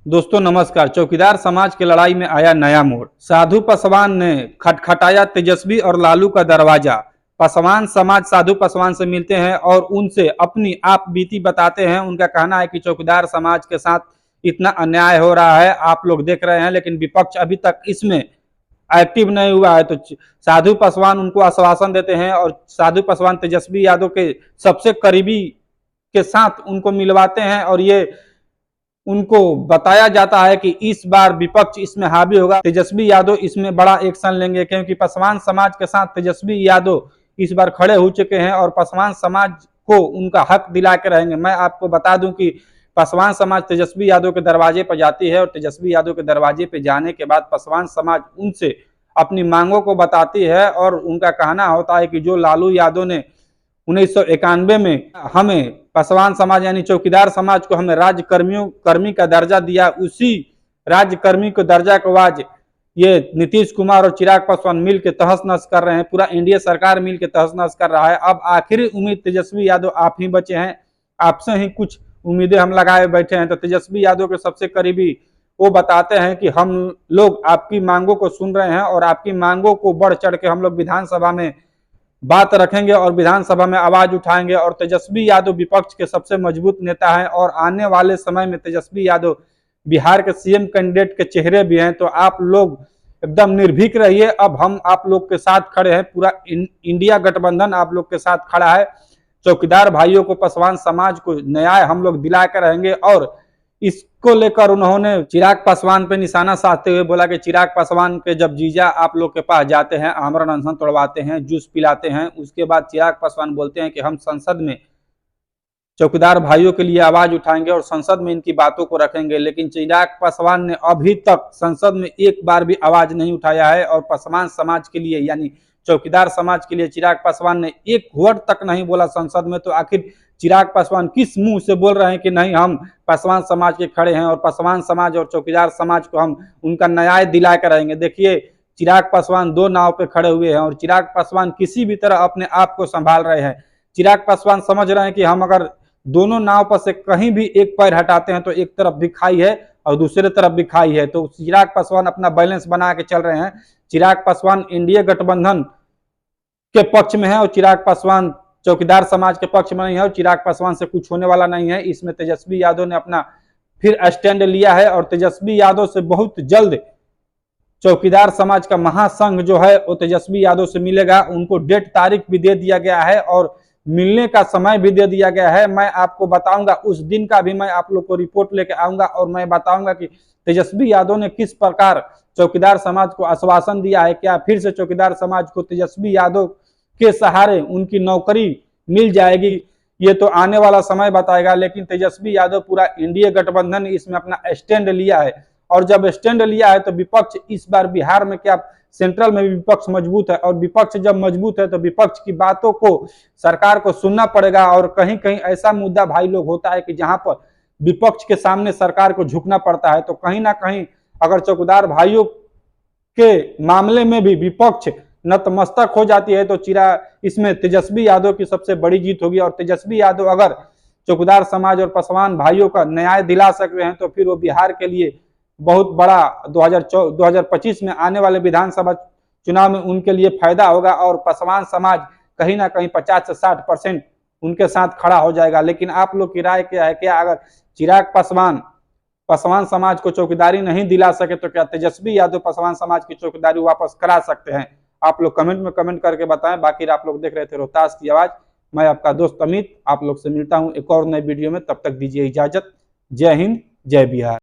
दोस्तों नमस्कार। चौकीदार समाज की लड़ाई में आया नया मोड़। साधु पासवान ने खटखटाया तेजस्वी और लालू का दरवाजा। पासवान समाज साधु पासवान से मिलते हैं और उनसे अपनी आप बीती बताते हैं। उनका कहना है कि चौकीदार समाज के साथ इतना अन्याय हो रहा है, आप लोग देख रहे हैं, लेकिन विपक्ष अभी तक इसमें एक्टिव नहीं हुआ है। तो साधु पासवान उनको आश्वासन देते हैं और साधु पासवान तेजस्वी यादव के सबसे करीबी के साथ उनको मिलवाते हैं और ये उनको बताया जाता है कि इस बार विपक्ष इसमें हावी होगा, तेजस्वी यादव इसमें बड़ा एक्शन लेंगे, क्योंकि पासवान समाज के साथ तेजस्वी यादव इस बार खड़े हो चुके हैं और पासवान समाज को उनका हक दिला के रहेंगे। मैं आपको बता दूं कि पासवान समाज तेजस्वी यादव के दरवाजे पर जाती है और तेजस्वी यादव के दरवाजे पर जाने के बाद पासवान समाज उनसे अपनी मांगों को बताती है और उनका कहना होता है कि जो लालू यादव ने 1991 में हमें पासवान समाज यानी चौकीदार समाज को हमें राज्य कर्मी का दर्जा दिया, उसी राज्य कर्मी को दर्जा को आज ये नीतीश कुमार और चिराग पासवान मिल के तहस नहस कर रहे हैं, पूरा एनडीए सरकार मिल के तहस नहस कर रहा है। अब आखिरी उम्मीद तेजस्वी यादव आप ही बचे हैं, आपसे ही कुछ उम्मीदें हम लगाए बैठे हैं। तो तेजस्वी यादव के सबसे करीबी वो बताते हैं कि हम लोग आपकी मांगों को सुन रहे हैं और आपकी मांगों को बढ़ चढ़ के हम लोग विधानसभा में बात रखेंगे और विधानसभा में आवाज उठाएंगे। और तेजस्वी यादव विपक्ष के सबसे मजबूत नेता हैं और आने वाले समय में तेजस्वी यादव बिहार के सीएम कैंडिडेट के चेहरे भी हैं। तो आप लोग एकदम निर्भीक रहिए, अब हम आप लोग के साथ खड़े हैं, पूरा इंडिया गठबंधन आप लोग के साथ खड़ा है। चौकीदार भाइयों को, पासवान समाज को न्याय हम लोग दिला कर रहेंगे। और इसको लेकर उन्होंने चिराग पासवान पे निशाना साधते हुए बोला कि चिराग पासवान के जब जीजा आप लोग के पास जाते हैं, आमरण अनशन तोड़वाते हैं, जूस पिलाते हैं, उसके बाद चिराग पासवान बोलते हैं कि हम संसद में चौकीदार भाइयों के लिए आवाज उठाएंगे और संसद में इनकी बातों को रखेंगे। लेकिन चिराग पासवान ने अभी तक संसद में एक बार भी आवाज नहीं उठाया है और पासवान समाज के लिए यानी चौकीदार समाज के लिए चिराग पासवान ने एक वर्ड तक नहीं बोला संसद में। तो आखिर चिराग पासवान किस मुंह से बोल रहे हैं कि नहीं हम पासवान समाज के खड़े हैं और पासवान समाज और चौकीदार समाज को हम उनका न्याय दिला कर रहेंगे। देखिए, चिराग पासवान दो नाव पे खड़े हुए हैं और चिराग पासवान किसी भी तरह अपने आप को संभाल रहे हैं। चिराग पासवान समझ रहे हैं कि हम अगर दोनों नाव पर से कहीं भी एक पैर हटाते हैं तो एक तरफ भी खाई है और दूसरे तरफ भी खाई है। तो चिराग पासवान अपना बैलेंस बना के चल रहे हैं। चिराग पासवान इंडिया गठबंधन के पक्ष में है और चिराग पासवान चौकीदार समाज के पक्ष में नहीं है और चिराग पासवान से कुछ होने वाला नहीं है। इसमें तेजस्वी यादव ने अपना फिर स्टैंड लिया है और तेजस्वी यादव से बहुत जल्द चौकीदार समाज का महासंघ जो है वो तेजस्वी यादव से मिलेगा। उनको डेट तारीख भी दे दिया गया है और मिलने का समय भी दे दिया गया है। मैं आपको बताऊंगा, उस दिन का भी मैं आप लोग को रिपोर्ट लेके आऊंगा और मैं बताऊंगा कि तेजस्वी यादव ने किस प्रकार चौकीदार समाज को आश्वासन दिया है। क्या फिर से चौकीदार समाज को तेजस्वी यादव के सहारे उनकी नौकरी मिल जाएगी, ये तो आने वाला समय बताएगा। लेकिन तेजस्वी यादव पूरा इंडिया गठबंधन इसमें अपना स्टैंड लिया है और जब स्टैंड लिया है तो विपक्ष इस बार बिहार में क्या सेंट्रल में भी विपक्ष मजबूत है और विपक्ष जब मजबूत है तो विपक्ष की बातों को सरकार को सुनना पड़ेगा। और कहीं कहीं ऐसा मुद्दा भाई लोग होता है कि जहां पर विपक्ष के सामने सरकार को झुकना पड़ता है। तो कहीं ना कहीं अगर चौकीदार भाइयों के मामले में भी विपक्ष नतमस्तक हो जाती है तो इसमें तेजस्वी यादव की सबसे बड़ी जीत होगी। और तेजस्वी यादव अगर चौकीदार समाज और पासवान भाइयों का न्याय दिला सकते हैं तो फिर वो बिहार के लिए बहुत बड़ा 2025 में आने वाले विधानसभा चुनाव में उनके लिए फायदा होगा और पासवान समाज कहीं ना कहीं 50 से 60% उनके साथ खड़ा हो जाएगा। लेकिन आप लोग की राय क्या है? क्या अगर चिराग पासवान समाज को चौकीदारी नहीं दिला सके तो क्या तेजस्वी यादव पासवान समाज की चौकीदारी वापस करा सकते हैं? आप लोग कमेंट में कमेंट करके बताएं। बाकी आप लोग देख रहे थे रोहतास की आवाज। मैं आपका दोस्त अमित आप लोग से मिलता हूं एक और नए वीडियो में। तब तक दीजिए इजाजत। जय हिंद, जय बिहार।